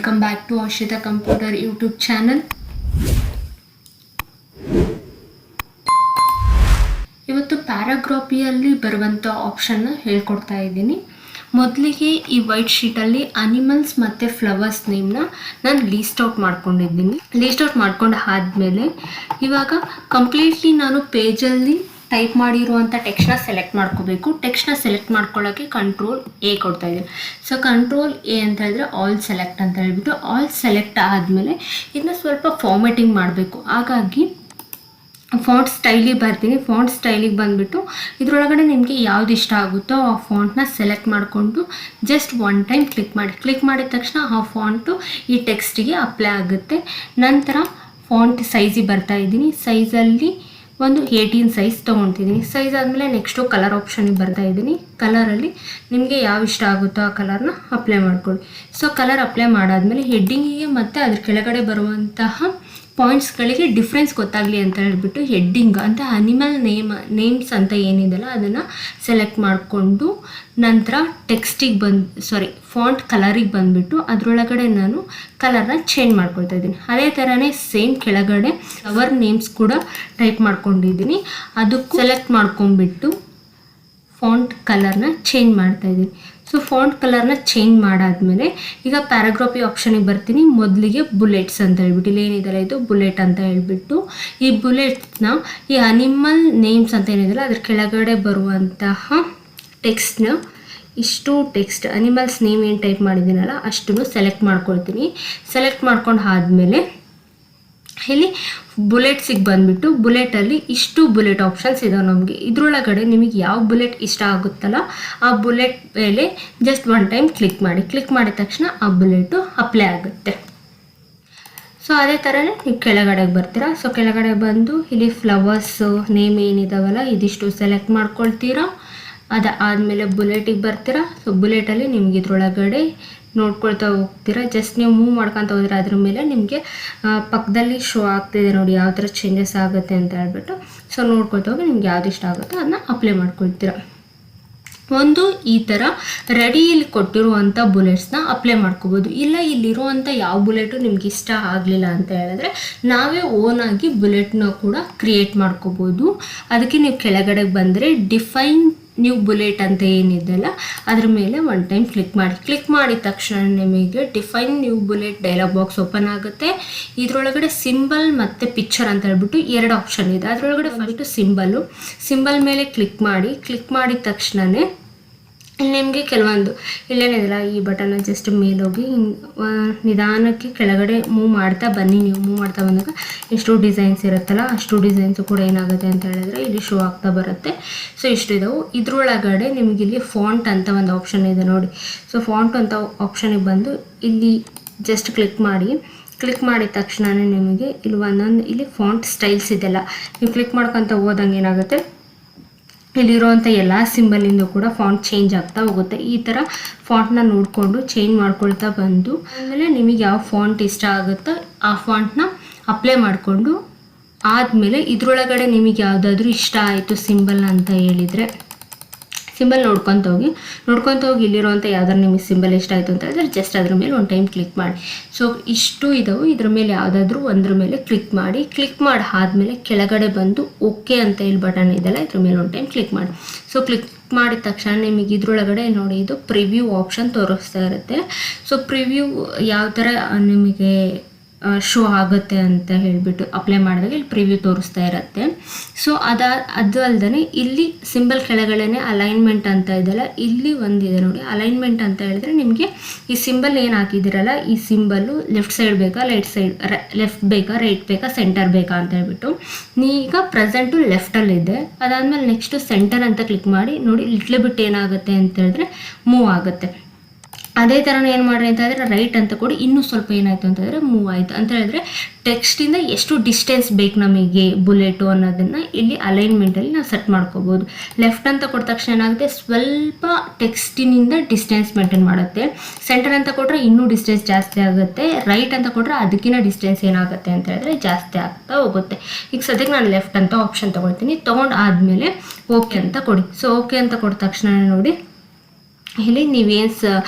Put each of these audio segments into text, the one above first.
Welcome back to Arshita computer YouTube channel. ಇವತ್ತು ಪ್ಯಾರಾಗ್ರಾಫಿಯಲ್ಲಿ ಬರುವಂಥ ಆಪ್ಷನ್ನ ಹೇಳ್ಕೊಡ್ತಾ ಇದ್ದೀನಿ. ಮೊದಲಿಗೆ ಈ ವೈಟ್ ಶೀಟಲ್ಲಿ ಅನಿಮಲ್ಸ್ ಮತ್ತು ಫ್ಲವರ್ಸ್ ನೇಮ್ನ ನಾನು ಲೀಸ್ಟ್ ಔಟ್ ಮಾಡ್ಕೊಂಡಿದ್ದೀನಿ. ಲೀಸ್ಟ್ ಔಟ್ ಮಾಡ್ಕೊಂಡು ಆದಮೇಲೆ ಇವಾಗ ಕಂಪ್ಲೀಟ್ಲಿ ನಾನು ಪೇಜಲ್ಲಿ ಟೈಪ್ ಮಾಡಿರುವಂಥ ಟೆಕ್ಸ್ಟ್ನ ಸೆಲೆಕ್ಟ್ ಮಾಡ್ಕೋಬೇಕು. ಟೆಕ್ಸ್ಟ್ನ ಸೆಲೆಕ್ಟ್ ಮಾಡ್ಕೊಳ್ಳೋಕ್ಕೆ ಕಂಟ್ರೋಲ್ ಎ ಕೊಡ್ತಾ ಇದ್ದೀನಿ. ಸೊ ಕಂಟ್ರೋಲ್ ಎ ಅಂತ ಹೇಳಿದ್ರೆ ಆಲ್ ಸೆಲೆಕ್ಟ್ ಅಂತ ಹೇಳ್ಬಿಟ್ಟು ಆಲ್ ಸೆಲೆಕ್ಟ್ ಆದಮೇಲೆ ಇದನ್ನ ಸ್ವಲ್ಪ ಫಾರ್ಮೆಟಿಂಗ್ ಮಾಡಬೇಕು. ಹಾಗಾಗಿ ಫಾಂಟ್ ಸ್ಟೈಲಿಗೆ ಬರ್ತೀನಿ. ಫಾಂಟ್ ಸ್ಟೈಲಿಗೆ ಬಂದುಬಿಟ್ಟು ಇದರೊಳಗಡೆ ನಿಮಗೆ ಯಾವ್ದು ಇಷ್ಟ ಆಗುತ್ತೋ ಆ ಫಾಂಟ್ನ ಸೆಲೆಕ್ಟ್ ಮಾಡಿಕೊಂಡು ಜಸ್ಟ್ ಒನ್ ಟೈಮ್ ಕ್ಲಿಕ್ ಮಾಡಿದ ತಕ್ಷಣ ಆ ಫಾಂಟು ಈ ಟೆಕ್ಸ್ಟಿಗೆ ಅಪ್ಲೈ ಆಗುತ್ತೆ. ನಂತರ ಫಾಂಟ್ ಸೈಜಿಗೆ ಬರ್ತಾ ಇದ್ದೀನಿ. ಸೈಜಲ್ಲಿ ಒಂದು 18 ಸೈಜ್ ತೊಗೊತಿದ್ದೀನಿ. ಸೈಜ್ ಆದಮೇಲೆ ನೆಕ್ಸ್ಟು ಕಲರ್ ಆಪ್ಷನಿಗೆ ಬರ್ತಾ ಇದ್ದೀನಿ. ಕಲರಲ್ಲಿ ನಿಮಗೆ ಯಾವ ಇಷ್ಟ ಆಗುತ್ತೋ ಆ ಕಲರ್ನ ಅಪ್ಲೈ ಮಾಡ್ಕೊಳ್ಳಿ. ಸೊ ಕಲರ್ ಅಪ್ಲೈ ಮಾಡಾದಮೇಲೆ ಹೆಡ್ಡಿಂಗಿಗೆ ಮತ್ತು ಅದ್ರ ಕೆಳಗಡೆ ಬರುವಂತಹ ಪಾಯಿಂಟ್ಸ್ಗಳಿಗೆ ಡಿಫ್ರೆನ್ಸ್ ಗೊತ್ತಾಗಲಿ ಅಂತ ಹೇಳ್ಬಿಟ್ಟು ಹೆಡ್ಡಿಂಗ್ ಅಂತ ಅನಿಮಲ್ ನೇಮ್ಸ್ ಅಂತ ಏನಿದೆಯಲ್ಲ ಅದನ್ನು ಸೆಲೆಕ್ಟ್ ಮಾಡಿಕೊಂಡು ನಂತರ ಟೆಕ್ಸ್ಟಿಗೆ ಫಾಂಟ್ ಕಲರಿಗೆ ಬಂದುಬಿಟ್ಟು ಅದರೊಳಗಡೆ ನಾನು ಕಲರ್ನ ಚೇಂಜ್ ಮಾಡ್ಕೊಳ್ತಾ ಇದ್ದೀನಿ. ಅದೇ ಥರನೇ ಸೇಮ್ ಕೆಳಗಡೆ ಫ್ಲವರ್ ನೇಮ್ಸ್ ಕೂಡ ಟೈಪ್ ಮಾಡ್ಕೊಂಡಿದ್ದೀನಿ. ಅದಕ್ಕೂ ಸೆಲೆಕ್ಟ್ ಮಾಡ್ಕೊಂಡ್ಬಿಟ್ಟು ಫಾಂಟ್ ಕಲರ್ನ ಚೇಂಜ್ ಮಾಡ್ತಾ ಇದ್ದೀನಿ. ಸೊ ಫಾಂಟ್ ಕಲರ್ನ ಚೇಂಜ್ ಮಾಡಾದಮೇಲೆ ಈಗ ಪ್ಯಾರಾಗ್ರಾಫಿ ಆಪ್ಷನಿಗೆ ಬರ್ತೀನಿ. ಮೊದಲಿಗೆ ಬುಲೆಟ್ಸ್ ಅಂತ ಹೇಳ್ಬಿಟ್ಟು ಇಲ್ಲಿ ಏನಿದೆಯಲ್ಲ ಇದು ಬುಲೆಟ್ ಅಂತ ಹೇಳ್ಬಿಟ್ಟು ಈ ಬುಲೆಟ್ಸ್ನ ಈ ಅನಿಮಲ್ ನೇಮ್ಸ್ ಅಂತ ಏನಿದೆಯಲ್ಲ ಅದ್ರ ಕೆಳಗಡೆ ಬರುವಂತಹ ಟೆಕ್ಸ್ಟ್ನ ಇಷ್ಟು ಟೆಕ್ಸ್ಟ್ ಅನಿಮಲ್ಸ್ ನೇಮ್ ಏನು ಟೈಪ್ ಮಾಡಿದ್ದೀನಲ್ಲ ಅಷ್ಟನ್ನು ಸೆಲೆಕ್ಟ್ ಮಾಡ್ಕೊಳ್ತೀನಿ. ಸೆಲೆಕ್ಟ್ ಮಾಡ್ಕೊಂಡು ಆದಮೇಲೆ ಇಲ್ಲಿ ಬುಲೆಟ್ಸಿಗೆ ಬಂದುಬಿಟ್ಟು ಬುಲೆಟಲ್ಲಿ ಇಷ್ಟು ಬುಲೆಟ್ ಆಪ್ಷನ್ಸ್ ಇದಾವೆ ನಮಗೆ. ಇದರೊಳಗಡೆ ನಿಮಗೆ ಯಾವ ಬುಲೆಟ್ ಇಷ್ಟ ಆಗುತ್ತಲ್ಲ ಆ ಬುಲೆಟ್ ಮೇಲೆ ಜಸ್ಟ್ ಒನ್ ಟೈಮ್ ಕ್ಲಿಕ್ ಮಾಡಿದ ತಕ್ಷಣ ಆ ಬುಲೆಟು ಅಪ್ಲೈ ಆಗುತ್ತೆ. ಸೊ ಅದೇ ಥರನೇ ನೀವು ಕೆಳಗಡೆಗೆ ಬರ್ತೀರಾ. ಸೊ ಕೆಳಗಡೆ ಬಂದು ಇಲ್ಲಿ ಫ್ಲವರ್ಸ್ ನೇಮ್ ಏನಿದಾವಲ್ಲ ಇದಿಷ್ಟು ಸೆಲೆಕ್ಟ್ ಮಾಡ್ಕೊಳ್ತೀರಾ. ಅದಾದಮೇಲೆ ಬುಲೆಟಿಗೆ ಬರ್ತೀರಾ. ಸೊ ಬುಲೆಟಲ್ಲಿ ನಿಮ್ಗೆ ಇದ್ರೊಳಗಡೆ ನೋಡ್ಕೊಳ್ತಾ ಹೋಗ್ತೀರಾ. ಜಸ್ಟ್ ನೀವು ಮೂವ್ ಮಾಡ್ಕೊತ ಹೋದ್ರೆ ಅದ್ರ ಮೇಲೆ ನಿಮಗೆ ಪಕ್ಕದಲ್ಲಿ ಶೋ ಆಗ್ತಿದೆ ನೋಡಿ ಯಾವ ಥರ ಚೇಂಜಸ್ ಆಗುತ್ತೆ ಅಂತ ಹೇಳ್ಬಿಟ್ಟು. ಸೊ ನೋಡ್ಕೊಳ್ತಾ ಹೋಗಿ ನಿಮ್ಗೆ ಯಾವ್ದು ಇಷ್ಟ ಆಗುತ್ತೋ ಅದನ್ನ ಅಪ್ಲೈ ಮಾಡ್ಕೊಳ್ತೀರಾ. ಒಂದು ಈ ಥರ ರೆಡಿಯಲ್ಲಿ ಕೊಟ್ಟಿರುವಂಥ ಬುಲೆಟ್ಸ್ನ ಅಪ್ಲೈ ಮಾಡ್ಕೋಬೋದು. ಇಲ್ಲ ಇಲ್ಲಿರುವಂಥ ಯಾವ ಬುಲೆಟು ನಿಮ್ಗೆ ಇಷ್ಟ ಆಗಲಿಲ್ಲ ಅಂತ ಹೇಳಿದ್ರೆ ನಾವೇ ಓನಾಗಿ ಬುಲೆಟ್ನ ಕೂಡ ಕ್ರಿಯೇಟ್ ಮಾಡ್ಕೋಬೋದು. ಅದಕ್ಕೆ ನೀವು ಕೆಳಗಡೆಗೆ ಬಂದರೆ ಡಿಫೈನ್ ನ್ಯೂ ಬುಲೆಟ್ ಅಂತ ಏನಿದೆಯಲ್ಲ ಅದ್ರ ಮೇಲೆ ಒನ್ ಟೈಮ್ ಕ್ಲಿಕ್ ಮಾಡಿದ ತಕ್ಷಣ ನಿಮಗೆ define new bullet dialogue box open ಆಗುತ್ತೆ. ಇದರೊಳಗಡೆ ಸಿಂಬಲ್ ಮತ್ತು ಪಿಕ್ಚರ್ ಅಂತ ಹೇಳ್ಬಿಟ್ಟು 2 ಆಪ್ಷನ್ ಇದೆ. ಅದರೊಳಗಡೆ ಫಸ್ಟು ಸಿಂಬಲ್ ಮೇಲೆ ಕ್ಲಿಕ್ ಮಾಡಿದ ತಕ್ಷಣವೇ ಇಲ್ಲಿ ನಿಮಗೆ ಕೆಲವೊಂದು ಇಲ್ಲೇನಿದೆಯಲ್ಲ ಈ ಬಟನ್ನ ಜಸ್ಟ್ ಮೇಲೋಗಿ ನಿಧಾನಕ್ಕೆ ಕೆಳಗಡೆ ಮೂವ್ ಮಾಡ್ತಾ ಬನ್ನಿ. ನೀವು ಮೂವ್ ಮಾಡ್ತಾ ಬಂದಾಗ ಎಷ್ಟು ಡಿಸೈನ್ಸ್ ಇರುತ್ತಲ್ಲ ಅಷ್ಟು ಡಿಸೈನ್ಸು ಕೂಡ ಏನಾಗುತ್ತೆ ಅಂತ ಹೇಳಿದ್ರೆ ಇಲ್ಲಿ ಶೋ ಆಗ್ತಾ ಬರುತ್ತೆ. ಸೊ ಇಷ್ಟು ಇದಾವೆ. ಇದರೊಳಗಡೆ ನಿಮಗೆ ಇಲ್ಲಿ ಫಾಂಟ್ ಅಂತ ಒಂದು ಆಪ್ಷನ್ ಇದೆ ನೋಡಿ. ಸೊ ಫಾಂಟ್ ಅಂತ ಆಪ್ಷನಿಗೆ ಬಂದು ಇಲ್ಲಿ ಜಸ್ಟ್ ಕ್ಲಿಕ್ ಮಾಡಿದ ತಕ್ಷಣವೇ ನಿಮಗೆ ಇಲ್ಲಿ ಇಲ್ಲಿ ಫಾಂಟ್ ಸ್ಟೈಲ್ಸ್ ಇದೆಲ್ಲ ನೀವು ಕ್ಲಿಕ್ ಮಾಡ್ಕೊತ ಹೋದಂಗೆ ಏನಾಗುತ್ತೆ ಇಲ್ಲಿರುವಂಥ ಎಲ್ಲ ಸಿಂಬಲಿಂದ ಕೂಡ ಫಾಂಟ್ ಚೇಂಜ್ ಆಗ್ತಾ ಹೋಗುತ್ತೆ. ಈ ಥರ ಫಾಂಟ್ನ ನೋಡಿಕೊಂಡು ಚೇಂಜ್ ಮಾಡ್ಕೊಳ್ತಾ ಬಂದು ಆಮೇಲೆ ನಿಮಗೆ ಯಾವ ಫಾಂಟ್ ಇಷ್ಟ ಆಗುತ್ತೋ ಆ ಫಾಂಟ್ನ ಅಪ್ಲೈ ಮಾಡಿಕೊಂಡು ಆದಮೇಲೆ ಇದರೊಳಗಡೆ ನಿಮಗೆ ಯಾವುದಾದ್ರೂ ಇಷ್ಟ ಆಯಿತು ಸಿಂಬಲ್ ಅಂತ ಹೇಳಿದರೆ ಸಿಂಬಲ್ ನೋಡ್ಕೊತ ಹೋಗಿ ಇಲ್ಲಿರುವಂಥ ಯಾವ್ದಾದ್ರು ನಿಮಗೆ ಸಿಂಬಲ್ ಇಷ್ಟ ಆಯಿತು ಅಂತ ಹೇಳಿದ್ರೆ ಜಸ್ಟ್ ಅದ್ರ ಮೇಲೆ ಒಂದು ಟೈಮ್ ಕ್ಲಿಕ್ ಮಾಡಿ. ಸೊ ಇಷ್ಟು ಇದಾವೆ. ಇದ್ರ ಮೇಲೆ ಯಾವುದಾದ್ರೂ ಒಂದ್ರ ಮೇಲೆ ಕ್ಲಿಕ್ ಮಾಡಿ ಆದಮೇಲೆ ಕೆಳಗಡೆ ಬಂದು ಓಕೆ ಅಂತ ಹೇಳಿ ಬಟನ್ ಇದೆಯಲ್ಲ ಇದ್ರ ಮೇಲೆ ಒಂದು ಟೈಮ್ ಕ್ಲಿಕ್ ಮಾಡಿ. ಸೊ ಕ್ಲಿಕ್ ಮಾಡಿದ ತಕ್ಷಣ ನಿಮಗೆ ಇದ್ರೊಳಗಡೆ ನೋಡಿ ಇದು ಪ್ರಿವ್ಯೂ ಆಪ್ಷನ್ ತೋರಿಸ್ತಾ ಇರುತ್ತೆ. ಸೊ ಪ್ರಿವ್ಯೂ ಯಾವ ಥರ ನಿಮಗೆ ಶೋ ಆಗುತ್ತೆ ಅಂತ ಹೇಳಿಬಿಟ್ಟು ಅಪ್ಲೈ ಮಾಡಿದಾಗ ಇಲ್ಲಿ ಪ್ರಿವ್ಯೂ ತೋರಿಸ್ತಾ ಇರುತ್ತೆ. ಸೊ ಅದು ಅಲ್ಲದೆ ಇಲ್ಲಿ ಸಿಂಬಲ್ ಕೆಳಗಡೆ ಅಲೈನ್ಮೆಂಟ್ ಅಂತ ಇದೆಯಲ್ಲ ಇಲ್ಲಿ ಒಂದಿದೆ ನೋಡಿ. ಅಲೈನ್ಮೆಂಟ್ ಅಂತ ಹೇಳಿದ್ರೆ ನಿಮಗೆ ಈ ಸಿಂಬಲ್ ಏನು ಹಾಕಿದ್ದೀರಲ್ಲ ಈ ಸಿಂಬಲ್ಲು ಲೆಫ್ಟ್ ಸೈಡ್ ಬೇಕಾ ಲೆಫ್ಟ್ ಬೇಕಾ ರೈಟ್ ಬೇಕಾ ಸೆಂಟರ್ ಬೇಕಾ ಅಂತ ಹೇಳ್ಬಿಟ್ಟು ಈಗ ಪ್ರೆಸೆಂಟು ಲೆಫ್ಟಲ್ಲಿದೆ. ಅದಾದಮೇಲೆ ನೆಕ್ಸ್ಟು ಸೆಂಟರ್ ಅಂತ ಕ್ಲಿಕ್ ಮಾಡಿ ನೋಡಿ ಇಟ್ಲೆ ಬಿಟ್ಟು ಏನಾಗುತ್ತೆ ಅಂತ ಹೇಳಿದ್ರೆ ಮೂವ್ ಆಗುತ್ತೆ. ಅದೇ ಥರನೇ ಏನು ಮಾಡಿರಿ ಅಂತ ಹೇಳಿದ್ರೆ ರೈಟ್ ಅಂತ ಕೊಡಿ ಇನ್ನೂ ಸ್ವಲ್ಪ ಏನಾಯಿತು ಅಂತ ಹೇಳಿದ್ರೆ ಮೂವ್ ಆಯಿತು ಅಂತ ಹೇಳಿದ್ರೆ ಟೆಕ್ಸ್ಟಿಂದ ಎಷ್ಟು ಡಿಸ್ಟೆನ್ಸ್ ಬೇಕು ನಮಗೆ ಬುಲೆಟು ಅನ್ನೋದನ್ನು ಇಲ್ಲಿ ಅಲೈನ್ಮೆಂಟಲ್ಲಿ ನಾವು ಸೆಟ್ ಮಾಡ್ಕೋಬೋದು. ಲೆಫ್ಟ್ ಅಂತ ಕೊಟ್ಟ ತಕ್ಷಣ ಏನಾಗುತ್ತೆ ಸ್ವಲ್ಪ ಟೆಕ್ಸ್ಟಿನಿಂದ ಡಿಸ್ಟೆನ್ಸ್ ಮೇಂಟೈನ್ ಮಾಡುತ್ತೆ. ಸೆಂಟರ್ ಅಂತ ಕೊಟ್ಟರೆ ಇನ್ನೂ ಡಿಸ್ಟೆನ್ಸ್ ಜಾಸ್ತಿ ಆಗುತ್ತೆ. ರೈಟ್ ಅಂತ ಕೊಟ್ಟರೆ ಅದಕ್ಕಿಂತ ಡಿಸ್ಟೆನ್ಸ್ ಏನಾಗುತ್ತೆ ಅಂತ ಹೇಳಿದ್ರೆ ಜಾಸ್ತಿ ಆಗ್ತಾ ಹೋಗುತ್ತೆ. ಈಗ ಸದ್ಯಕ್ಕೆ ನಾನು ಲೆಫ್ಟ್ ಅಂತ ಆಪ್ಷನ್ ತೊಗೊಳ್ತೀನಿ. ತೊಗೊಂಡು ಆದಮೇಲೆ ಓಕೆ ಅಂತ ಕೊಡಿ. ಸೊ ಓಕೆ ಅಂತ ಕೊಟ್ಟ ತಕ್ಷಣ ನೋಡಿ ಇಲ್ಲಿ ನೀವೇನು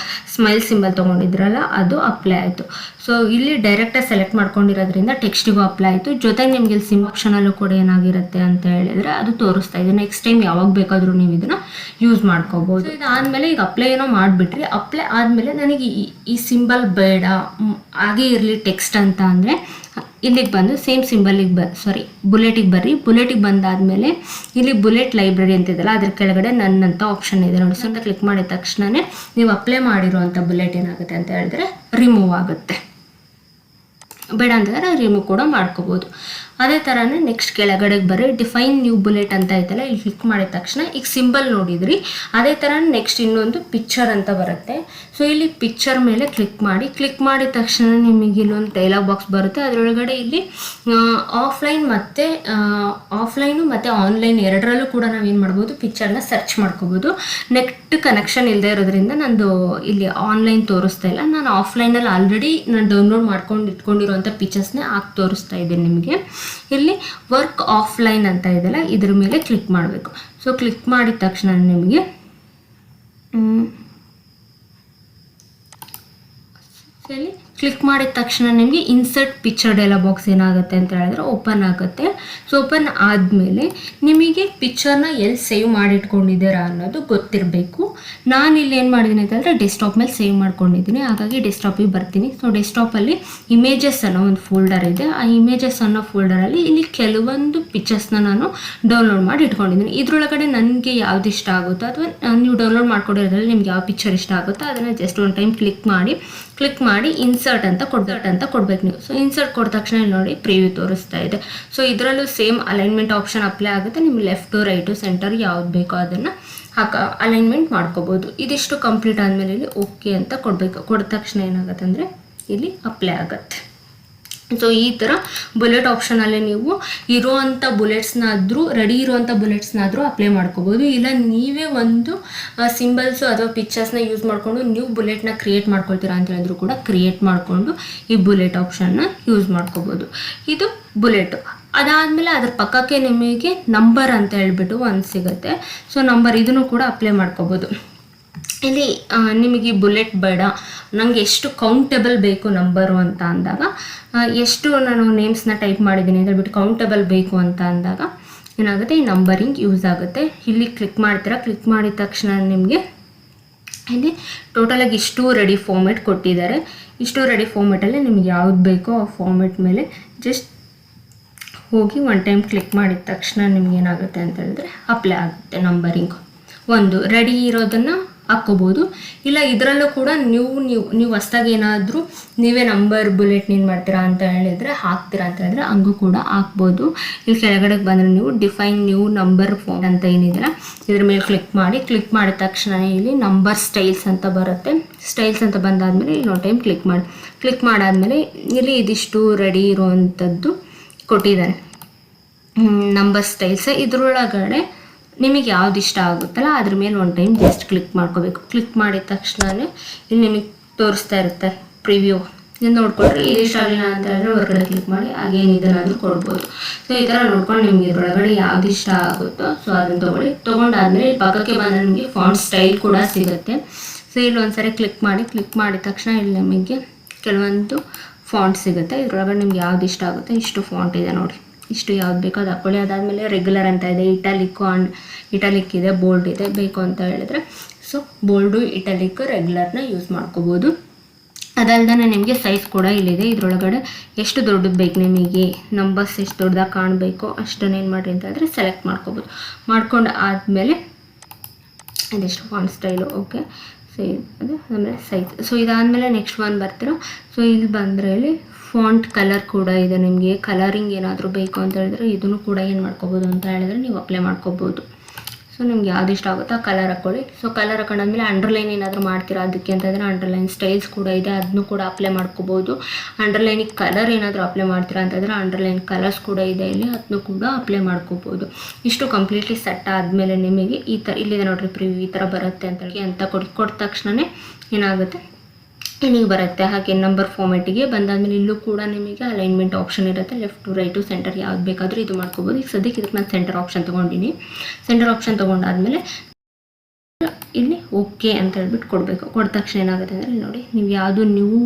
ಸ್ಮೈಲ್ ಸಿಂಬಲ್ ತೊಗೊಂಡಿದ್ರಲ್ಲ ಅದು ಅಪ್ಲೈ ಆಯಿತು. ಸೊ ಇಲ್ಲಿ ಡೈರೆಕ್ಟಾಗಿ ಸೆಲೆಕ್ಟ್ ಮಾಡ್ಕೊಂಡಿರೋದ್ರಿಂದ ಟೆಕ್ಸ್ಟಿಗೂ ಅಪ್ಲೈ ಆಯಿತು. ಜೊತೆಗೆ ನಿಮ್ಗೆ ಇಲ್ಲಿ ಸಿಮ್ ಆಪ್ಷನಲ್ಲೂ ಕೂಡ ಏನಾಗಿರುತ್ತೆ ಅಂತ ಹೇಳಿದರೆ ಅದು ತೋರಿಸ್ತಾ ಇದೆ. ನೆಕ್ಸ್ಟ್ ಟೈಮ್ ಯಾವಾಗ ಬೇಕಾದರೂ ನೀವು ಇದನ್ನು ಯೂಸ್ ಮಾಡ್ಕೋಬೋದು. ಇದಾದಮೇಲೆ ಈಗ ಅಪ್ಲೈ ಏನೋ ಮಾಡಿಬಿಟ್ರಿ. ಅಪ್ಲೈ ಆದಮೇಲೆ ನನಗೆ ಈ ಸಿಂಬಲ್ ಬೇಡ, ಹಾಗೆ ಇರಲಿ ಟೆಕ್ಸ್ಟ್ ಅಂತ ಅಂದರೆ ಇಲ್ಲಿಗೆ ಬಂದು ಸೇಮ್ ಸಿಂಬಲಿಗೆ ಬುಲೆಟಿಗೆ ಬರ್ರಿ. ಬುಲೆಟಿಗೆ ಬಂದಾದಮೇಲೆ ಇಲ್ಲಿ ಬುಲೆಟ್ ಲೈಬ್ರರಿ ಅಂತಿದೆಯಲ್ಲ ಅದ್ರ ಕೆಳಗಡೆ ನನ್ನಂತ ಆಪ್ಷನ್ ಇದೆ ನೋಡಿ. ಸೊ ಅಂತ ಕ್ಲಿಕ್ ಮಾಡಿದ ತಕ್ಷಣವೇ ನೀವು ಅಪ್ಲೈ ಮಾಡಿರುವಂಥ ಬುಲೆಟ್ ಏನಾಗುತ್ತೆ ಅಂತ ಹೇಳಿದ್ರೆ ರಿಮೂವ್ ಆಗುತ್ತೆ. ಬೇಡ ಅಂತಂದರೆ ರಿಮೂವ್ ಕೂಡ ಮಾಡ್ಕೋಬೋದು. ಅದೇ ಥರನೇ ನೆಕ್ಸ್ಟ್ ಕೆಳಗಡೆಗೆ ಬರ್ರಿ. ಡಿಫೈನ್ ನ್ಯೂ ಬುಲೆಟ್ ಅಂತ ಐತಲ್ಲ, ಇಲ್ಲಿ ಕ್ಲಿಕ್ ಮಾಡಿದ ತಕ್ಷಣ ಈಗ ಸಿಂಬಲ್ ನೋಡಿದ್ರಿ. ಅದೇ ಥರ ನೆಕ್ಸ್ಟ್ ಇನ್ನೊಂದು ಪಿಕ್ಚರ್ ಅಂತ ಬರುತ್ತೆ. ಸೊ ಇಲ್ಲಿ ಪಿಕ್ಚರ್ ಮೇಲೆ ಕ್ಲಿಕ್ ಮಾಡಿದ ತಕ್ಷಣ ನಿಮಗೆ ಇಲ್ಲೊಂದು ಡೈಲಾಗ್ ಬಾಕ್ಸ್ ಬರುತ್ತೆ. ಅದರೊಳಗಡೆ ಇಲ್ಲಿ ಆಫ್ಲೈನು ಮತ್ತು ಆನ್ಲೈನ್ ಎರಡರಲ್ಲೂ ಕೂಡ ನಾವೇನು ಮಾಡ್ಬೋದು, ಪಿಕ್ಚರ್ನ ಸರ್ಚ್ ಮಾಡ್ಕೋಬೋದು. ನೆಟ್ ಕನೆಕ್ಷನ್ ಇಲ್ಲದೆ ಇರೋದ್ರಿಂದ ನಂದು ಇಲ್ಲಿ ಆನ್ಲೈನ್ ತೋರಿಸ್ತಾ ಇಲ್ಲ. ನಾನು ಆಫ್ಲೈನಲ್ಲಿ ಆಲ್ರೆಡಿ ನಾನು ಡೌನ್ಲೋಡ್ ಮಾಡ್ಕೊಂಡು ಇಟ್ಕೊಂಡಿರೋಂಥ ಪಿಕ್ಚರ್ಸ್ನೇ ಹಾಕಿ ತೋರಿಸ್ತಾ ಇದ್ದೀನಿ ನಿಮಗೆ. ಇಲ್ಲಿ ವರ್ಕ್ ಆಫ್ಲೈನ್ ಅಂತ ಇದೆಯಲ್ಲ ಇದ್ರ ಮೇಲೆ ಕ್ಲಿಕ್ ಮಾಡಬೇಕು. ಸೊ ಕ್ಲಿಕ್ ಮಾಡಿದ ತಕ್ಷಣ ನಿಮಗೆ ಇಲ್ಲಿ ಕ್ಲಿಕ್ ಮಾಡಿದ ತಕ್ಷಣ ನಿಮಗೆ ಇನ್ಸರ್ಟ್ ಪಿಕ್ಚರ್ ಡೈಲಾಗ್ ಬಾಕ್ಸ್ ಏನಾಗುತ್ತೆ ಅಂತ ಹೇಳಿದ್ರೆ ಓಪನ್ ಆಗುತ್ತೆ. ಸೊ ಓಪನ್ ಆದಮೇಲೆ ನಿಮಗೆ ಪಿಕ್ಚರ್ನ ಎಲ್ಲಿ ಸೇವ್ ಮಾಡಿಟ್ಕೊಂಡಿದ್ದೀರಾ ಅನ್ನೋದು ಗೊತ್ತಿರಬೇಕು. ನಾನು ಇಲ್ಲಿ ಏನು ಮಾಡಿದ್ದೀನಿ ಅಂತಂದರೆ ಡೆಸ್ಕ್ಟಾಪ್ ಮೇಲೆ ಸೇವ್ ಮಾಡ್ಕೊಂಡಿದ್ದೀನಿ. ಹಾಗಾಗಿ ಡೆಸ್ಕ್ಟಾಪಿಗೆ ಬರ್ತೀನಿ. ಸೊ ಡೆಸ್ಕ್ಟಾಪಲ್ಲಿ ಇಮೇಜಸ್ ಅನ್ನೋ ಒಂದು ಫೋಲ್ಡರ್ ಇದೆ. ಆ ಇಮೇಜಸ್ ಅನ್ನೋ ಫೋಲ್ಡರಲ್ಲಿ ಇಲ್ಲಿ ಕೆಲವೊಂದು ಪಿಕ್ಚರ್ಸ್ನ ನಾನು ಡೌನ್ಲೋಡ್ ಮಾಡಿ ಇಟ್ಕೊಂಡಿದ್ದೀನಿ. ಇದರೊಳಗಡೆ ನನಗೆ ಯಾವ್ದು ಇಷ್ಟ ಆಗುತ್ತೋ ಅಥವಾ ನೀವು ಡೌನ್ಲೋಡ್ ಮಾಡ್ಕೊಂಡಿರೋದ್ರಲ್ಲಿ ನಿಮ್ಗೆ ಯಾವ ಪಿಕ್ಚರ್ ಇಷ್ಟ ಆಗುತ್ತೋ ಅದನ್ನು ಜಸ್ಟ್ ಒಂದು ಟೈಮ್ ಕ್ಲಿಕ್ ಮಾಡಿ ಇನ್ಸರ್ಟ್ ಅಂತ ಕೊಡ್ಬೇಕು ನೀವು. ಸೊ ಇನ್ಸರ್ಟ್ ಕೊಟ್ಟ ತಕ್ಷಣ ನೋಡಿ ಪ್ರಿವ್ಯೂ ತೋರಿಸ್ತಾ ಇದೆ. ಸೊ ಇದರಲ್ಲೂ ಸೇಮ್ ಅಲೈನ್ಮೆಂಟ್ ಆಪ್ಷನ್ ಅಪ್ಲೈ ಆಗುತ್ತೆ. ನಿಮ್ಗೆ ಲೆಫ್ಟು ರೈಟು ಸೆಂಟರ್ ಯಾವ್ದು ಬೇಕೋ ಅದನ್ನು ಅಲೈನ್ಮೆಂಟ್ ಮಾಡ್ಕೋಬೋದು. ಇದಿಷ್ಟು ಕಂಪ್ಲೀಟ್ ಆದಮೇಲೆ ಇಲ್ಲಿ ಓಕೆ ಅಂತ ಕೊಡಬೇಕು. ಕೊಟ್ಟ ತಕ್ಷಣ ಏನಾಗುತ್ತೆ ಅಂದರೆ ಇಲ್ಲಿ ಅಪ್ಲೈ ಆಗುತ್ತೆ. ಸೊ ಈ ಥರ ಬುಲೆಟ್ ಆಪ್ಷನಲ್ಲಿ ನೀವು ಇರೋವಂಥ ಬುಲೆಟ್ಸ್ನಾದರೂ ರೆಡಿ ಇರೋವಂಥ ಬುಲೆಟ್ಸ್ನಾದರೂ ಅಪ್ಲೈ ಮಾಡ್ಕೋಬೋದು. ಇಲ್ಲ ನೀವೇ ಒಂದು ಸಿಂಬಲ್ಸು ಅಥವಾ ಪಿಕ್ಚರ್ಸ್ನ ಯೂಸ್ ಮಾಡಿಕೊಂಡು ನೀವು ಬುಲೆಟ್ನ ಕ್ರಿಯೇಟ್ ಮಾಡ್ಕೊಳ್ತೀರಾ ಅಂತ ಹೇಳಿದ್ರು ಕೂಡ ಕ್ರಿಯೇಟ್ ಮಾಡಿಕೊಂಡು ಈ ಬುಲೆಟ್ ಆಪ್ಷನ್ನ ಯೂಸ್ ಮಾಡ್ಕೋಬೋದು. ಇದು ಬುಲೆಟು. ಅದಾದಮೇಲೆ ಅದ್ರ ಪಕ್ಕಕ್ಕೆ ನಿಮಗೆ ನಂಬರ್ ಅಂತ ಹೇಳ್ಬಿಟ್ಟು ಒಂದು ಸಿಗುತ್ತೆ. ಸೊ ನಂಬರ್ ಇದನ್ನು ಕೂಡ ಅಪ್ಲೈ ಮಾಡ್ಕೋಬೋದು. ಇಲ್ಲಿ ನಿಮಗೆ ಬುಲೆಟ್ ಬೇಡ, ನನಗೆ ಎಷ್ಟು ಕೌಂಟೇಬಲ್ ಬೇಕು ನಂಬರು ಅಂತ ಅಂದಾಗ, ಎಷ್ಟು ನಾನು ನೇಮ್ಸ್ನ ಟೈಪ್ ಮಾಡಿದ್ದೀನಿ ಅಂತ ಹೇಳ್ಬಿಟ್ಟು ಕೌಂಟೇಬಲ್ ಬೇಕು ಅಂತ ಅಂದಾಗ ಏನಾಗುತ್ತೆ, ಈ ನಂಬರಿಂಗ್ ಯೂಸ್ ಆಗುತ್ತೆ. ಇಲ್ಲಿ ಕ್ಲಿಕ್ ಮಾಡ್ತೀರಾ. ಕ್ಲಿಕ್ ಮಾಡಿದ ತಕ್ಷಣ ನಿಮಗೆ ಇಲ್ಲಿ ಟೋಟಲಾಗಿ ಇಷ್ಟು ರೆಡಿ ಫಾರ್ಮೆಟ್ ಕೊಟ್ಟಿದ್ದಾರೆ. ಇಷ್ಟು ರೆಡಿ ಫಾರ್ಮೆಟಲ್ಲಿ ನಿಮ್ಗೆ ಯಾವ್ದು ಬೇಕೋ ಆ ಫಾರ್ಮೆಟ್ ಮೇಲೆ ಜಸ್ಟ್ ಹೋಗಿ ಒನ್ ಟೈಮ್ ಕ್ಲಿಕ್ ಮಾಡಿದ ತಕ್ಷಣ ನಿಮ್ಗೆ ಏನಾಗುತ್ತೆ ಅಂತ ಹೇಳಿದ್ರೆ ಅಪ್ಲೈ ಆಗುತ್ತೆ ನಂಬರಿಂಗ್. ಒಂದು ರೆಡಿ ಇರೋದನ್ನು ಹಾಕ್ಕೋಬೋದು. ಇಲ್ಲ ಇದರಲ್ಲೂ ಕೂಡ ನೀವು ಹೊಸ್ದಾಗಿ ಏನಾದರೂ ನೀವೇ ನಂಬರ್ ಬುಲೆಟ್ ಏನು ಮಾಡ್ತೀರಾ ಅಂತ ಹಾಕ್ತೀರಾ ಅಂತ ಹೇಳಿದ್ರೆ ಹಂಗೂ ಕೂಡ ಹಾಕ್ಬೋದು. ಇಲ್ಲಿ ಕೆಳಗಡೆಗೆ ಬಂದರೆ ನೀವು ಡಿಫೈನ್ ನ್ಯೂ ನಂಬರ್ ಫೋನ್ ಅಂತ ಏನಿದೆಯಲ್ಲ ಇದ್ರ ಮೇಲೆ ಕ್ಲಿಕ್ ಮಾಡಿದ ತಕ್ಷಣ ಇಲ್ಲಿ ನಂಬರ್ ಸ್ಟೈಲ್ಸ್ ಅಂತ ಬರುತ್ತೆ. ಸ್ಟೈಲ್ಸ್ ಅಂತ ಬಂದಾದಮೇಲೆ ಇಲ್ಲಿ ಒಂದು ಟೈಮ್ ಕ್ಲಿಕ್ ಮಾಡಾದಮೇಲೆ ಇಲ್ಲಿ ಇದಿಷ್ಟು ರೆಡಿ ಇರುವಂಥದ್ದು ಕೊಟ್ಟಿದ್ದಾರೆ ನಂಬರ್ ಸ್ಟೈಲ್ಸ್. ಇದ್ರೊಳಗಡೆ ನಿಮಗೆ ಯಾವ್ದು ಇಷ್ಟ ಆಗುತ್ತಲ್ಲ ಅದ್ರ ಮೇಲೆ ಒಂದು ಟೈಮ್ ಜಸ್ಟ್ ಕ್ಲಿಕ್ ಮಾಡ್ಕೋಬೇಕು. ಕ್ಲಿಕ್ ಮಾಡಿದ ತಕ್ಷಣವೇ ಇಲ್ಲಿ ನಿಮಗೆ ತೋರಿಸ್ತಾ ಇರುತ್ತೆ ಪ್ರಿವ್ಯೂ. ಇದು ನೋಡ್ಕೊಂಡ್ರೆ ಇದು ಇಷ್ಟ ಆಗಿಲ್ಲ ಅಂತ ಹೇಳಿದ್ರೆ ಹೊರಗಡೆ ಕ್ಲಿಕ್ ಮಾಡಿ ಹಾಗೇನು ಇದನ್ನಾದರೂ ಕೊಡ್ಬೋದು. ಸೊ ಈ ಥರ ನೋಡ್ಕೊಂಡು ನಿಮಗೆ ಇದರೊಳಗಡೆ ಯಾವ್ದು ಇಷ್ಟ ಆಗುತ್ತೋ ಸೊ ಅದನ್ನು ತೊಗೊಂಡಾದ್ಮೇಲೆ ಇಲ್ಲಿ ಪಕ್ಕಕ್ಕೆ ಬಂದರೆ ನಿಮಗೆ ಫಾಂಟ್ ಸ್ಟೈಲ್ ಕೂಡ ಸಿಗುತ್ತೆ. ಸೊ ಇಲ್ಲಿ ಒಂದ್ಸರಿ ಕ್ಲಿಕ್ ಮಾಡಿದ ತಕ್ಷಣ ಇಲ್ಲಿ ನಿಮಗೆ ಕೆಲವೊಂದು ಫಾಂಟ್ ಸಿಗುತ್ತೆ. ಇದರೊಳಗಡೆ ನಿಮ್ಗೆ ಯಾವ್ದು ಇಷ್ಟ ಆಗುತ್ತೆ ಇಷ್ಟು ಫಾಂಟ್ ಇದೆ ನೋಡಿ, ಇಷ್ಟು ಯಾವ್ದು ಬೇಕೋ ಅದು ಹಾಕ್ಕೊಳ್ಳಿ. ಅದಾದಮೇಲೆ ರೆಗ್ಯುಲರ್ ಅಂತ ಇದೆ, ಇಟಾಲಿಕ್ ಇದೆ, ಬೋಲ್ಡ್ ಇದೆ. ಬೇಕು ಅಂತ ಹೇಳಿದ್ರೆ ಸೊ ಬೋಲ್ಡು, ಇಟಾಲಿಕ್, ರೆಗ್ಯುಲರ್ನ ಯೂಸ್ ಮಾಡ್ಕೋಬೋದು. ಅದಲ್ದೇ ನಿಮಗೆ ಸೈಜ್ ಕೂಡ ಇಲ್ಲಿದೆ. ಇದರೊಳಗಡೆ ಎಷ್ಟು ದೊಡ್ಡದು ಬೇಕು ನಿಮಗೆ, ನಂಬರ್ಸ್ ಎಷ್ಟು ದೊಡ್ಡದಾಗಿ ಕಾಣಬೇಕು ಅಷ್ಟನ್ನು ಏನು ಮಾಡಿರಿ ಅಂತ ಹೇಳಿದ್ರೆ ಸೆಲೆಕ್ಟ್ ಮಾಡ್ಕೋಬೋದು. ಮಾಡ್ಕೊಂಡು ಆದಮೇಲೆ ಅದೆಷ್ಟು ಫಾಂಟ್ ಸ್ಟೈಲು ಓಕೆ. ಸೊ ಅದು ಆಮೇಲೆ ಸೈಜ್. ಸೊ ಇದಾದಮೇಲೆ ನೆಕ್ಸ್ಟ್ ಒನ್ ಬರ್ತೀರೋ. ಸೊ ಇಲ್ಲಿ ಬಂದರೆ ಇಲ್ಲಿ ಫಾಂಟ್ ಕಲರ್ ಕೂಡ ಇದೆ. ನಿಮಗೆ ಕಲರಿಂಗ್ ಏನಾದರೂ ಬೇಕು ಅಂತ ಹೇಳಿದ್ರೆ ಇದನ್ನು ಕೂಡ ಏನು ಮಾಡ್ಕೋಬೋದು ಅಂತ ಹೇಳಿದ್ರೆ ನೀವು ಅಪ್ಲೈ ಮಾಡ್ಕೋಬೋದು. ಸೊ ನಿಮ್ಗೆ ಯಾವ್ದು ಇಷ್ಟ ಆಗುತ್ತೋ ಆ ಕಲರ್ ಹಾಕ್ಕೊಳ್ಳಿ. ಸೊ ಕಲರ್ ಹಾಕೊಂಡಾದ್ಮೇಲೆ ಅಂಡರ್ಲೈನ್ ಏನಾದರೂ ಮಾಡ್ತೀರಾ ಅದಕ್ಕೆ ಅಂತಂದರೆ ಅಂಡರ್ಲೈನ್ ಸ್ಟೈಲ್ಸ್ ಕೂಡ ಇದೆ, ಅದನ್ನು ಕೂಡ ಅಪ್ಲೈ ಮಾಡ್ಕೋಬೋದು. ಅಂಡರ್ಲೈನಿಗೆ ಕಲರ್ ಏನಾದರೂ ಅಪ್ಲೈ ಮಾಡ್ತೀರಾ ಅಂತಂದರೆ ಅಂಡರ್ಲೈನ್ ಕಲರ್ಸ್ ಕೂಡ ಇದೆ ಇಲ್ಲಿ, ಅದನ್ನು ಕೂಡ ಅಪ್ಲೈ ಮಾಡ್ಕೋಬೋದು. ಇಷ್ಟು ಕಂಪ್ಲೀಟ್ಲಿ ಸೆಟ್ ಆದಮೇಲೆ ನಿಮಗೆ ಈ ಥರ ಇಲ್ಲಿದೆ ನೋಡಿರಿ ಪ್ರಿವ್ಯೂ ಈ ಥರ ಬರುತ್ತೆ ಅಂತ ಕೊಟ್ಟ ತಕ್ಷಣವೇ ಏನಾಗುತ್ತೆ ಇಲ್ಲಿಗೆ ಬರುತ್ತೆ. ಹಾಗೆ ನಂಬರ್ ಫಾರ್ಮೆಟಿಗೆ ಬಂದಾದಮೇಲೆ ಇಲ್ಲೂ ಕೂಡ ನಿಮಗೆ ಅಲೈನ್ಮೆಂಟ್ ಆಪ್ಷನ್ ಇರುತ್ತೆ. ಲೆಫ್ಟ್ ಟು ರೈಟು ಸೆಂಟರ್ ಯಾವ್ದು ಬೇಕಾದರೂ ಇದು ಮಾಡ್ಕೋಬೋದು. ಈಗ ಸದ್ಯಕ್ಕೆ ಇದಕ್ಕೆ ನಾನು ಸೆಂಟರ್ ಆಪ್ಷನ್ ತೊಗೊಂಡಿನಿ. ಸೆಂಟರ್ ಆಪ್ಷನ್ ತೊಗೊಂಡಾದ್ಮೇಲೆ ಇಲ್ಲಿ ಓಕೆ ಅಂತ ಹೇಳ್ಬಿಟ್ಟು ಕೊಡಬೇಕು. ಕೊಟ್ಟ ತಕ್ಷಣ ಏನಾಗುತ್ತೆ ಅಂದರೆ ನೋಡಿ, ನೀವು ಯಾವುದು ನೀವು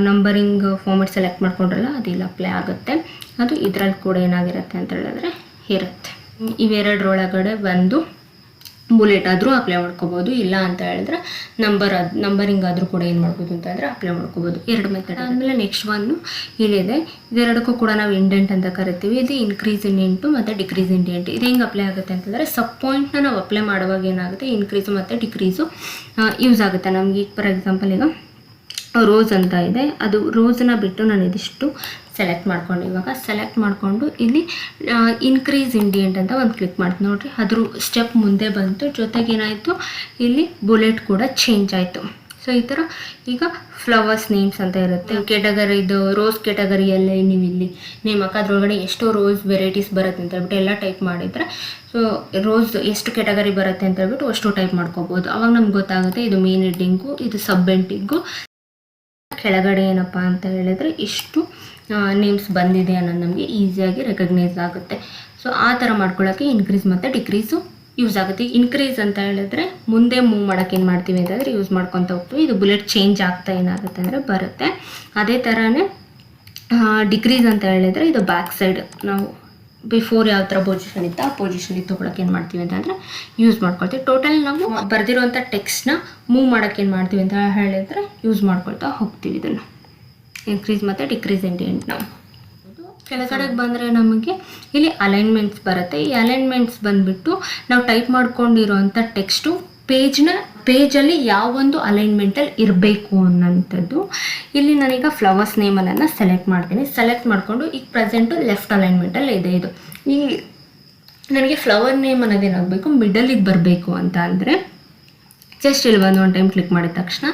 ನಂಬರಿಂಗ್ ಫಾರ್ಮೆಟ್ ಸೆಲೆಕ್ಟ್ ಮಾಡ್ಕೊಂಡ್ರಲ್ಲ ಅದು ಇಲ್ಲಿ ಅಪ್ಲೈ ಆಗುತ್ತೆ. ಅದು ಇದರಲ್ಲಿ ಕೂಡ ಏನಾಗಿರುತ್ತೆ ಅಂತ ಹೇಳಿದ್ರೆ ಇರುತ್ತೆ. ಇವೆರಡರೊಳಗಡೆ ಒಂದು ಬುಲೆಟ್ ಆದರೂ ಅಪ್ಲೈ ಮಾಡ್ಕೋಬೋದು, ಇಲ್ಲ ಅಂತ ಹೇಳಿದ್ರೆ ನಂಬರಿಂಗ್ ಆದರೂ ಕೂಡ ಏನು ಮಾಡ್ಬೋದು ಅಂತ ಹೇಳಿದ್ರೆ ಅಪ್ಲೈ ಮಾಡ್ಕೋಬೋದು. ಎರಡು ಮೆಥಡ್. ಆದಮೇಲೆ ನೆಕ್ಸ್ಟ್ ಒನ್ನು ಇಲ್ಲಿದೆ. ಇದೆರಡಕ್ಕೂ ಕೂಡ ನಾವು ಇಂಡೆಂಟ್ ಅಂತ ಕರಿತೀವಿ. ಇದು ಇನ್ಕ್ರೀಸ್ ಇಂಡೆಂಟು ಮತ್ತು ಡಿಕ್ರೀಸ್ ಇಂಡೆಂಟ್. ಇದು ಹೆಂಗೆ ಅಪ್ಲೈ ಆಗುತ್ತೆ ಅಂತಂದರೆ ಸಬ್ ಪಾಯಿಂಟ್ನ ನಾವು ಅಪ್ಲೈ ಮಾಡುವಾಗ ಏನಾಗುತ್ತೆ, ಇನ್ಕ್ರೀಸು ಮತ್ತು ಡಿಕ್ರೀಸು ಯೂಸ್ ಆಗುತ್ತೆ ನಮಗೆ. ಫಾರ್ ಎಕ್ಸಾಂಪಲ್ ಈಗ ರೋಸ್ ಅಂತ ಇದೆ, ಅದು ರೋಸನ್ನ ಬಿಟ್ಟು ನಾನು ಇದಿಷ್ಟು ಸೆಲೆಕ್ಟ್ ಮಾಡ್ಕೊಂಡು ಇವಾಗ ಸೆಲೆಕ್ಟ್ ಮಾಡಿಕೊಂಡು ಇಲ್ಲಿ ಇನ್ಕ್ರೀಸ್ ಇಂಡಿಯಂಟ್ ಅಂತ ಒಂದು ಕ್ಲಿಕ್ ಮಾಡ್ತೀನಿ. ನೋಡಿರಿ, ಅದ್ರ ಸ್ಟೆಪ್ ಮುಂದೆ ಬಂತು, ಜೊತೆಗೇನಾಯಿತು ಇಲ್ಲಿ ಬುಲೆಟ್ ಕೂಡ ಚೇಂಜ್ ಆಯಿತು. ಸೊ ಈ ಥರ ಈಗ ಫ್ಲವರ್ಸ್ ನೇಮ್ಸ್ ಅಂತ ಇರುತ್ತೆ. ಕೆಟಗರಿ ಇದು ರೋಸ್ ಕೆಟಗರಿಯಲ್ಲೇ ನೀವು ಇಲ್ಲಿ ನೇಮ್ ಹಾಕೋದ್ರೊಳಗಡೆ ಎಷ್ಟು ರೋಸ್ ವೆರೈಟೀಸ್ ಬರುತ್ತೆ ಅಂತ ಹೇಳ್ಬಿಟ್ಟು ಎಲ್ಲ ಟೈಪ್ ಮಾಡಿದರೆ ಸೊ ರೋಸ್ ಎಷ್ಟು ಕೆಟಗರಿ ಬರುತ್ತೆ ಅಂತ ಹೇಳ್ಬಿಟ್ಟು ಅಷ್ಟು ಟೈಪ್ ಮಾಡ್ಕೋಬೋದು. ಅವಾಗ ನಮ್ಗೆ ಗೊತ್ತಾಗುತ್ತೆ ಇದು ಮೇನ್ ಹೆಡ್ಡಿಂಗು, ಇದು ಸಬ್ ಹೆಡ್ಡಿಂಗು, ಕೆಳಗಡೆ ಏನಪ್ಪ ಅಂತ ಹೇಳಿದರೆ ಇಷ್ಟು ನೇಮ್ಸ್ ಬಂದಿದೆ ಅನ್ನೋದು ನಮಗೆ ಈಸಿಯಾಗಿ ರೆಕಗ್ನೈಸ್ ಆಗುತ್ತೆ. ಸೊ ಆ ಥರ ಮಾಡ್ಕೊಳ್ಳೋಕ್ಕೆ ಇನ್ಕ್ರೀಸ್ ಮತ್ತು ಡಿಕ್ರೀಸು ಯೂಸ್ ಆಗುತ್ತೆ. ಇನ್ಕ್ರೀಸ್ ಅಂತ ಹೇಳಿದ್ರೆ ಮುಂದೆ ಮೂವ್ ಮಾಡೋಕ್ಕೆ ಏನು ಮಾಡ್ತೀವಿ ಅಂತಂದರೆ ಯೂಸ್ ಮಾಡ್ಕೊತ ಹೋಗ್ತೀವಿ. ಇದು ಬುಲೆಟ್ ಚೇಂಜ್ ಆಗ್ತಾ ಏನಾಗುತ್ತೆ ಅಂದರೆ ಬರುತ್ತೆ. ಅದೇ ಥರನೇ ಡಿಕ್ರೀಸ್ ಅಂತ ಹೇಳಿದರೆ ಇದು ಬ್ಯಾಕ್ ಸೈಡ್ ನಾವು ಬಿಫೋರ್ ಯಾವ ಥರ ಪೊಸಿಷನ್ ಇತ್ತು ಆ ಪೊಸಿಷನಿಗೆ ತೊಗೊಳಕ್ಕೆ ಏನು ಮಾಡ್ತೀವಿ ಅಂತಂದರೆ ಯೂಸ್ ಮಾಡ್ಕೊಳ್ತೀವಿ. ಟೋಟಲ್ ನಾವು ಬರೆದಿರೋಂಥ ಟೆಕ್ಸ್ಟ್ನ ಮೂವ್ ಮಾಡೋಕ್ಕೆ ಏನು ಮಾಡ್ತೀವಿ ಅಂತ ಹೇಳಿದ್ರೆ ಯೂಸ್ ಮಾಡ್ಕೊಳ್ತಾ ಹೋಗ್ತೀವಿ. ಇದನ್ನು ಇನ್ಕ್ರೀಸ್ ಮತ್ತು ಡಿಕ್ರೀಸ್ ಇಂಡೆಂಟ್ ನಾವು ಕೆಳಗಡೆಗೆ ಬಂದರೆ ನಮಗೆ ಇಲ್ಲಿ ಅಲೈನ್ಮೆಂಟ್ಸ್ ಬರುತ್ತೆ. ಈ ಅಲೈನ್ಮೆಂಟ್ಸ್ ಬಂದುಬಿಟ್ಟು ನಾವು ಟೈಪ್ ಮಾಡ್ಕೊಂಡಿರೋಂಥ ಟೆಕ್ಸ್ಟು ಪೇಜಲ್ಲಿ ಯಾವೊಂದು ಅಲೈನ್ಮೆಂಟಲ್ಲಿ ಇರಬೇಕು ಅನ್ನೋಂಥದ್ದು. ಇಲ್ಲಿ ನಾನೀಗ ಫ್ಲವರ್ಸ್ ನೇಮನ್ನು ಸೆಲೆಕ್ಟ್ ಮಾಡ್ತೀನಿ. ಸೆಲೆಕ್ಟ್ ಮಾಡಿಕೊಂಡು ಈಗ ಪ್ರೆಸೆಂಟು ಲೆಫ್ಟ್ ಅಲೈನ್ಮೆಂಟಲ್ಲಿ ಇದೆ. ಇದು ಈ ನನಗೆ ಫ್ಲವರ್ ನೇಮ್ ಅನ್ನೋದೇನಾಗಬೇಕು, ಮಿಡಲಿಗೆ ಬರಬೇಕು ಅಂತ ಅಂದರೆ ಜಸ್ಟ್ ಇಲ್ಲಿ ಬಂದು ಒಂದು ಟೈಮ್ ಕ್ಲಿಕ್ ಮಾಡಿದ ತಕ್ಷಣ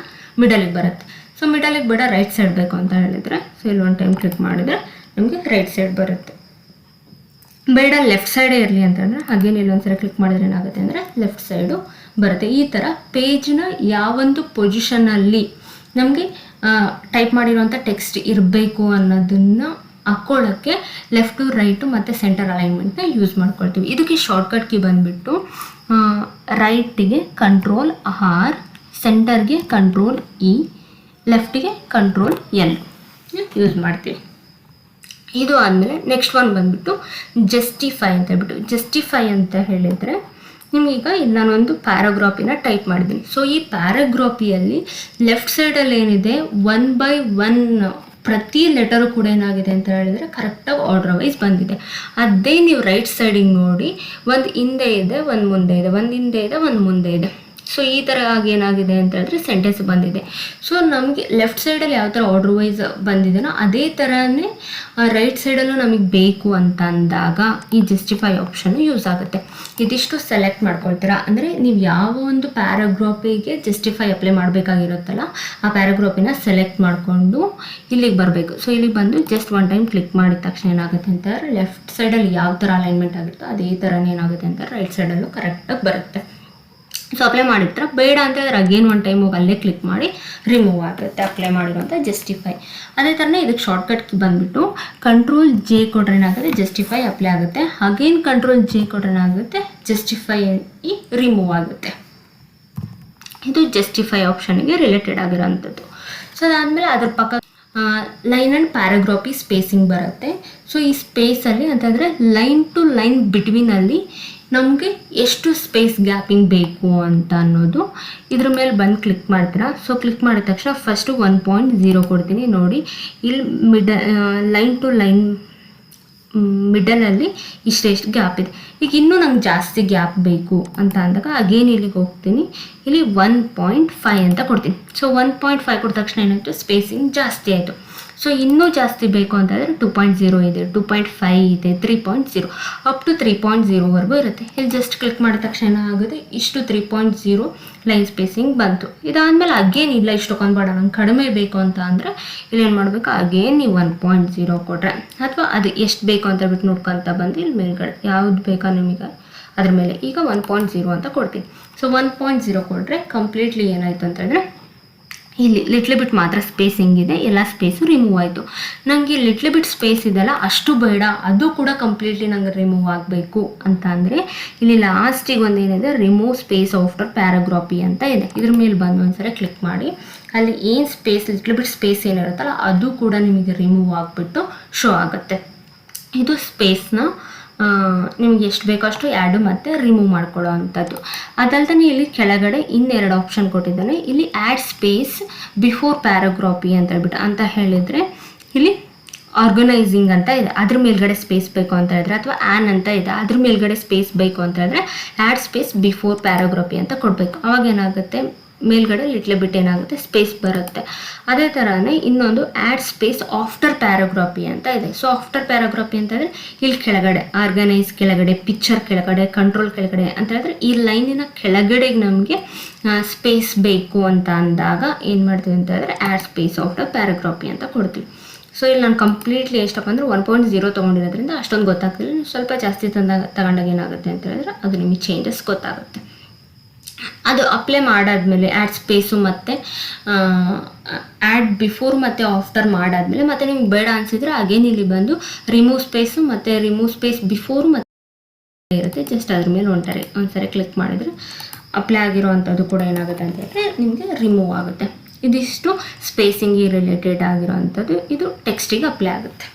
ಮಿಡಲಿಗೆ ಬರುತ್ತೆ. ಸೊ ಮಿಡಲಿಗೆ ಬೇಡ ರೈಟ್ ಸೈಡ್ ಬೇಕು ಅಂತ ಹೇಳಿದರೆ ಸೊ ಇಲ್ಲಿ ಒಂದು ಟೈಮ್ ಕ್ಲಿಕ್ ಮಾಡಿದರೆ ನಮಗೆ ರೈಟ್ ಸೈಡ್ ಬರುತ್ತೆ. ಬೇಡ ಲೆಫ್ಟ್ ಸೈಡೇ ಇರಲಿ ಅಂತಂದರೆ ಹಾಗೇನು ಇಲ್ಲೊಂದ್ಸರಿ ಕ್ಲಿಕ್ ಮಾಡಿದ್ರೆ ಏನಾಗುತ್ತೆ ಅಂದರೆ ಲೆಫ್ಟ್ ಸೈಡು ಬರುತ್ತೆ. ಈ ಥರ ಪೇಜ್ನ ಯಾವೊಂದು ಪೊಸಿಷನಲ್ಲಿ ನಮಗೆ ಟೈಪ್ ಮಾಡಿರೋಂಥ ಟೆಕ್ಸ್ಟ್ ಇರಬೇಕು ಅನ್ನೋದನ್ನು ಹಾಕ್ಕೊಳ್ಳೋಕ್ಕೆ ಲೆಫ್ಟು ರೈಟು ಮತ್ತು ಸೆಂಟರ್ ಅಲೈನ್ಮೆಂಟ್ನ ಯೂಸ್ ಮಾಡ್ಕೊಳ್ತೀವಿ. ಇದಕ್ಕೆ ಶಾರ್ಟ್ಕಟ್ ಕೀ ಬಂದುಬಿಟ್ಟು ರೈಟಿಗೆ ಕಂಟ್ರೋಲ್ ಆರ್, ಸೆಂಟರ್ಗೆ ಕಂಟ್ರೋಲ್ ಇ, ಲೆಫ್ಟಿಗೆ ಕಂಟ್ರೋಲ್ ಎಲ್ ಯೂಸ್ ಮಾಡ್ತೀವಿ. ಇದು ಆದಮೇಲೆ ನೆಕ್ಸ್ಟ್ ಒನ್ ಬಂದುಬಿಟ್ಟು ಜಸ್ಟಿಫೈ ಅಂತ ಹೇಳ್ಬಿಟ್ಟು. ಜಸ್ಟಿಫೈ ಅಂತ ಹೇಳಿದರೆ ನಿಮಗೀಗ ಇಲ್ಲಿ ನಾನೊಂದು ಪ್ಯಾರಾಗ್ರಾಫಿನ ಟೈಪ್ ಮಾಡಿದ್ದೀನಿ. ಸೊ ಈ ಪ್ಯಾರಾಗ್ರಾಫಿಯಲ್ಲಿ ಲೆಫ್ಟ್ ಸೈಡಲ್ಲಿ ಏನಿದೆ 1 ಪ್ರತಿ ಲೆಟರು ಕೂಡ ಏನಾಗಿದೆ ಅಂತ ಹೇಳಿದರೆ ಕರೆಕ್ಟಾಗಿ ಆರ್ಡರ್ ವೈಸ್ ಬಂದಿದೆ. ಅದೇ ನೀವು ರೈಟ್ ಸೈಡಿಗೆ ನೋಡಿ ಒಂದು ಹಿಂದೆ ಇದೆ, ಒಂದು ಮುಂದೆ ಇದೆ, ಒಂದು ಹಿಂದೆ ಇದೆ, ಒಂದು ಮುಂದೆ ಇದೆ. ಸೊ ಈ ಥರ ಆಗಿ ಏನಾಗಿದೆ ಅಂತ ಹೇಳಿದ್ರೆ ಸೆಂಟೆನ್ಸ್ ಬಂದಿದೆ. ಸೊ ನಮಗೆ ಲೆಫ್ಟ್ ಸೈಡಲ್ಲಿ ಯಾವ ಥರ ಆರ್ಡರ್ ವೈಸ್ ಬಂದಿದೆನೋ ಅದೇ ಥರನೇ ರೈಟ್ ಸೈಡಲ್ಲೂ ನಮಗೆ ಬೇಕು ಅಂತ ಅಂದಾಗ ಈ ಜಸ್ಟಿಫೈ ಆಪ್ಷನ್ನು ಯೂಸ್ ಆಗುತ್ತೆ. ಇದಿಷ್ಟು ಸೆಲೆಕ್ಟ್ ಮಾಡ್ಕೊಳ್ತೀರಾ ಅಂದರೆ ನೀವು ಯಾವ ಒಂದು ಪ್ಯಾರಾಗ್ರಾಫಿಗೆ ಜಸ್ಟಿಫೈ ಅಪ್ಲೈ ಮಾಡಬೇಕಾಗಿರುತ್ತಲ್ಲ ಆ ಪ್ಯಾರಾಗ್ರಾಫಿನ ಸೆಲೆಕ್ಟ್ ಮಾಡಿಕೊಂಡು ಇಲ್ಲಿಗೆ ಬರಬೇಕು. ಸೊ ಇಲ್ಲಿಗೆ ಬಂದು ಜಸ್ಟ್ ಒನ್ ಟೈಮ್ ಕ್ಲಿಕ್ ಮಾಡಿದ ತಕ್ಷಣ ಏನಾಗುತ್ತೆ ಅಂತಾರೆ ಲೆಫ್ಟ್ ಸೈಡಲ್ಲಿ ಯಾವ ಥರ ಅಲೈನ್ಮೆಂಟ್ ಆಗುತ್ತೋ ಅದೇ ಥರನೇ ಏನಾಗುತ್ತೆ ಅಂತಾರೆ ರೈಟ್ ಸೈಡಲ್ಲೂ ಕರೆಕ್ಟಾಗಿ ಬರುತ್ತೆ. ಸೊ ಅಪ್ಲೈ ಮಾಡಿರ್ತಾರೆ. ಬೇಡ ಅಂತ ಹೇಳಿದ್ರೆ ಅಗೇನ್ ಒಂದು ಟೈಮ್ ಹೋಗಿ ಅಲ್ಲೇ ಕ್ಲಿಕ್ ಮಾಡಿ ರಿಮೂವ್ ಆಗುತ್ತೆ ಅಪ್ಲೈ ಮಾಡಿರೋಂಥ ಜಸ್ಟಿಫೈ. ಅದೇ ಥರನೇ ಇದಕ್ಕೆ ಶಾರ್ಟ್ಕಟ್ ಬಂದುಬಿಟ್ಟು ಕಂಟ್ರೋಲ್ ಜೆ ಕೊಟ್ರೆ ಏನಾಗುತ್ತೆ ಜಸ್ಟಿಫೈ ಅಪ್ಲೈ ಆಗುತ್ತೆ. ಅಗೇನ್ ಕಂಟ್ರೋಲ್ ಜೆ ಕೊಟ್ರೆ ಏನಾಗುತ್ತೆ ಜಸ್ಟಿಫೈ ರಿಮೂವ್ ಆಗುತ್ತೆ. ಇದು ಜಸ್ಟಿಫೈ ಆಪ್ಷನ್ಗೆ ರಿಲೇಟೆಡ್ ಆಗಿರೋಂಥದ್ದು. ಸೊ ಅದಾದಮೇಲೆ ಅದ್ರ ಪಕ್ಕ ಲೈನ್ ಆ್ಯಂಡ್ ಪ್ಯಾರಾಗ್ರಾಫಿ ಸ್ಪೇಸಿಂಗ್ ಬರುತ್ತೆ. ಸೊ ಈ ಸ್ಪೇಸಲ್ಲಿ ಅಂತಂದರೆ ಲೈನ್ ಟು ಲೈನ್ ಬಿಟ್ವೀನಲ್ಲಿ ನಮಗೆ ಎಷ್ಟು ಸ್ಪೇಸ್ ಗ್ಯಾಪಿಂಗ್ ಬೇಕು ಅಂತ ಅನ್ನೋದು ಇದ್ರ ಮೇಲೆ ಬಂದು ಕ್ಲಿಕ್ ಮಾಡ್ತೀರಾ. ಸೊ ಕ್ಲಿಕ್ ಮಾಡಿದ ತಕ್ಷಣ ಫಸ್ಟು 1.0 ಕೊಡ್ತೀನಿ. ನೋಡಿ ಇಲ್ಲಿ ಲೈನ್ ಟು ಲೈನ್ ಮಿಡಲಲ್ಲಿ ಇಷ್ಟೆಷ್ಟು ಗ್ಯಾಪ್ ಇದೆ. ಈಗ ಇನ್ನೂ ನಂಗೆ ಜಾಸ್ತಿ ಗ್ಯಾಪ್ ಬೇಕು ಅಂತ ಅಂದಾಗ ಅಗೇನ್ ಇಲ್ಲಿಗೆ ಹೋಗ್ತೀನಿ, ಇಲ್ಲಿ 1.5 ಅಂತ ಕೊಡ್ತೀನಿ. ಸೊ 1.5 ಕೊಟ್ಟ ತಕ್ಷಣ ಏನಾಯಿತು ಸ್ಪೇಸಿಂಗ್ ಜಾಸ್ತಿ ಆಯಿತು. ಸೊ ಇನ್ನೂ ಜಾಸ್ತಿ ಬೇಕು ಅಂತಂದರೆ 2.0 ಇದೆ, 2.5 ಇದೆ, 3.0 ಅಪ್ ಟು 3.0ವರೆಗೂ ಇರುತ್ತೆ. ಇಲ್ಲಿ ಜಸ್ಟ್ ಕ್ಲಿಕ್ ಮಾಡಿದ ತಕ್ಷಣ ಏನಾಗುತ್ತೆ ಇಷ್ಟು 3.0 ಲೈನ್ ಸ್ಪೇಸಿಂಗ್ ಬಂತು. ಇದಾದಮೇಲೆ ಅಗೇನ್ ಇಲ್ಲ ಇಷ್ಟು ತೊಗೊಂಡ್ಬೇಡ ನಂಗೆ ಕಡಿಮೆ ಬೇಕು ಅಂತ ಅಂದರೆ ಇಲ್ಲಿ ಏನು ಮಾಡಬೇಕು ಅಗೇನ್ ನೀವು 1.0 ಕೊಟ್ಟರೆ ಅಥವಾ ಅದು ಎಷ್ಟು ಬೇಕು ಅಂತ ಬಿಟ್ಟು ನೋಡ್ಕೊತ ಬಂದು ಇಲ್ಲಿ ಮೇಲ್ಗಡೆ ಯಾವ್ದು ಬೇಕೋ ನಿಮಗೆ ಅದ್ರ ಮೇಲೆ ಈಗ 1.0 ಅಂತ ಕೊಡ್ತೀನಿ. ಸೊ 1.0 ಕೊಟ್ಟರೆ ಕಂಪ್ಲೀಟ್ಲಿ ಏನಾಯಿತು ಅಂತಂದರೆ ಇಲ್ಲಿ ಲಿಟ್ಲ್ ಬಿಟ್ ಮಾತ್ರ ಸ್ಪೇಸಿಂಗ್ ಇದೆ, ಎಲ್ಲ ಸ್ಪೇಸು ರಿಮೂವ್ ಆಯಿತು. ನನಗೆ ಲಿಟ್ಲ್ ಬಿಟ್ ಸ್ಪೇಸ್ ಇದೆಲ್ಲ ಅಷ್ಟು ಬೇಡ, ಅದು ಕೂಡ ಕಂಪ್ಲೀಟ್ಲಿ ನಂಗೆ ರಿಮೂವ್ ಆಗಬೇಕು ಅಂತ ಅಂದರೆ ಇಲ್ಲಿ ಲಾಸ್ಟಿಗೆ ಒಂದೇನಿದೆ ರಿಮೂವ್ ಸ್ಪೇಸ್ ಆಫ್ಟರ್ ಪ್ಯಾರಾಗ್ರಾಫಿ ಅಂತ ಇದೆ. ಇದ್ರ ಮೇಲೆ ಬಂದು ಒಂದ್ಸರಿ ಕ್ಲಿಕ್ ಮಾಡಿ ಅಲ್ಲಿ ಏನು ಸ್ಪೇಸ್ ಲಿಟ್ಲ್ ಬಿಟ್ ಸ್ಪೇಸ್ ಏನಿರುತ್ತಲ್ಲ ಅದು ಕೂಡ ನಿಮಗೆ ರಿಮೂವ್ ಆಗಿಬಿಟ್ಟು ಶೋ ಆಗುತ್ತೆ. ಇದು ಸ್ಪೇಸ್ನ ನಿಮ್ಗೆ ಎಷ್ಟು ಬೇಕೋ ಅಷ್ಟು ಆ್ಯಡು ಮತ್ತು ರಿಮೂವ್ ಮಾಡ್ಕೊಳ್ಳೋ ಅಂಥದ್ದು. ಅದಲ್ದೇ ಇಲ್ಲಿ ಕೆಳಗಡೆ ಇನ್ನೆರಡು ಆಪ್ಷನ್ ಕೊಟ್ಟಿದ್ದಾನೆ. ಇಲ್ಲಿ ಆ್ಯಡ್ ಸ್ಪೇಸ್ ಬಿಫೋರ್ ಪ್ಯಾರಾಗ್ರಾಫಿ ಅಂತ ಹೇಳ್ಬಿಟ್ಟು ಅಂತ ಹೇಳಿದರೆ ಇಲ್ಲಿ ಆರ್ಗನೈಸಿಂಗ್ ಅಂತ ಇದೆ, ಅದ್ರ ಮೇಲ್ಗಡೆ ಸ್ಪೇಸ್ ಬೇಕು ಅಂತ ಹೇಳಿದ್ರೆ, ಅಥವಾ ಆ್ಯನ್ ಅಂತ ಇದೆ ಅದ್ರ ಮೇಲ್ಗಡೆ ಸ್ಪೇಸ್ ಬೇಕು ಅಂತ ಹೇಳಿದ್ರೆ ಆ್ಯಡ್ ಸ್ಪೇಸ್ ಬಿಫೋರ್ ಪ್ಯಾರಾಗ್ರಾಫಿ ಅಂತ ಕೊಡಬೇಕು. ಅವಾಗ ಏನಾಗುತ್ತೆ ಮೇಲ್ಗಡೆ ಲಿಟ್ಲ್ ಬಿಟ್ ಏನಾಗುತ್ತೆ ಸ್ಪೇಸ್ ಬರುತ್ತೆ. ಅದೇ ಥರನೇ ಇನ್ನೊಂದು ಆ್ಯಡ್ ಸ್ಪೇಸ್ ಆಫ್ಟರ್ ಪ್ಯಾರಾಗ್ರಾಫಿ ಅಂತ ಇದೆ. ಸೊ ಆಫ್ಟರ್ ಪ್ಯಾರಾಗ್ರಾಫಿ ಅಂತಂದರೆ ಇಲ್ಲಿ ಕೆಳಗಡೆ ಆರ್ಗನೈಸ್ ಕೆಳಗಡೆ, ಪಿಕ್ಚರ್ ಕೆಳಗಡೆ, ಕಂಟ್ರೋಲ್ ಕೆಳಗಡೆ ಅಂತ ಹೇಳಿದ್ರೆ ಈ ಲೈನಿನ ಕೆಳಗಡೆಗೆ ನಮಗೆ ಸ್ಪೇಸ್ ಬೇಕು ಅಂತ ಅಂದಾಗ ಏನು ಮಾಡ್ತೀವಿ ಅಂತ ಹೇಳಿದ್ರೆ ಆ್ಯಡ್ ಸ್ಪೇಸ್ ಆಫ್ಟರ್ ಪ್ಯಾರಾಗ್ರಾಫಿ ಅಂತ ಕೊಡ್ತೀವಿ. ಸೊ ಇಲ್ಲಿ ನಾನು ಕಂಪ್ಲೀಟ್ಲಿ ಎಷ್ಟಪ್ಪ ಅಂದರೆ 1.0 ತೊಗೊಂಡಿರೋದ್ರಿಂದ ಅಷ್ಟೊಂದು ಗೊತ್ತಾಗ್ತಿಲ್ಲ. ಸ್ವಲ್ಪ ಜಾಸ್ತಿ ತಗೊಂಡಾಗ ಏನಾಗುತ್ತೆ ಅಂತ ಹೇಳಿದ್ರೆ ಅದು ನಿಮಗೆ ಚೇಂಜಸ್ ಗೊತ್ತಾಗುತ್ತೆ. ಅದು ಅಪ್ಲೈ ಮಾಡಾದ್ಮೇಲೆ ಆ್ಯಡ್ ಸ್ಪೇಸು ಮತ್ತು ಆ್ಯಡ್ ಬಿಫೋರ್ ಮತ್ತು ಆಫ್ಟರ್ ಮಾಡಾದ್ಮೇಲೆ ಮತ್ತೆ ನಿಮ್ಗೆ ಬೇಡ ಅನಿಸಿದ್ರೆ ಅಗೇನ್ ಇಲ್ಲಿ ಬಂದು ರಿಮೂವ್ ಸ್ಪೇಸು ಮತ್ತು ರಿಮೂವ್ ಸ್ಪೇಸ್ ಬಿಫೋರ್ ಮತ್ತು ಇರುತ್ತೆ. ಜಸ್ಟ್ ಅದ್ರ ಮೇಲೆ ಒಂದ್ಸರಿ ಕ್ಲಿಕ್ ಮಾಡಿದರೆ ಅಪ್ಲೈ ಆಗಿರೋ ಅಂಥದ್ದು ಕೂಡ ಏನಾಗುತ್ತೆ ಅಂತ ಹೇಳಿದ್ರೆ ನಿಮಗೆ ರಿಮೂವ್ ಆಗುತ್ತೆ. ಇದಿಷ್ಟು ಸ್ಪೇಸಿಂಗಿಗೆ ರಿಲೇಟೆಡ್ ಆಗಿರೋ ಅಂಥದ್ದು. ಇದು ಟೆಕ್ಸ್ಟಿಗೆ ಅಪ್ಲೈ ಆಗುತ್ತೆ.